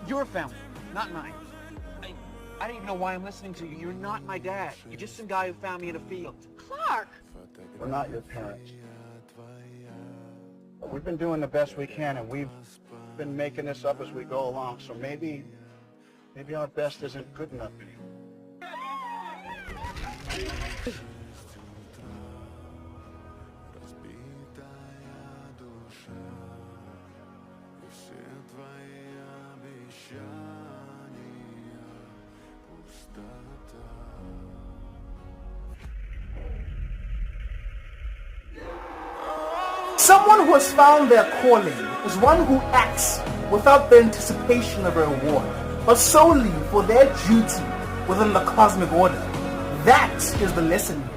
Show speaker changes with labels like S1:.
S1: Your family, not mine. I don't even know why I'm listening to you. You're not my dad. You're just some guy who found me in a field.
S2: Clark!
S3: We're not your parents. We've been doing the best we can, and we've been making this up as we go along, so maybe our best isn't good enough anymore.
S4: Someone who has found their calling is one who acts without the anticipation of a reward, but solely for their duty within the cosmic order. That is the lesson here.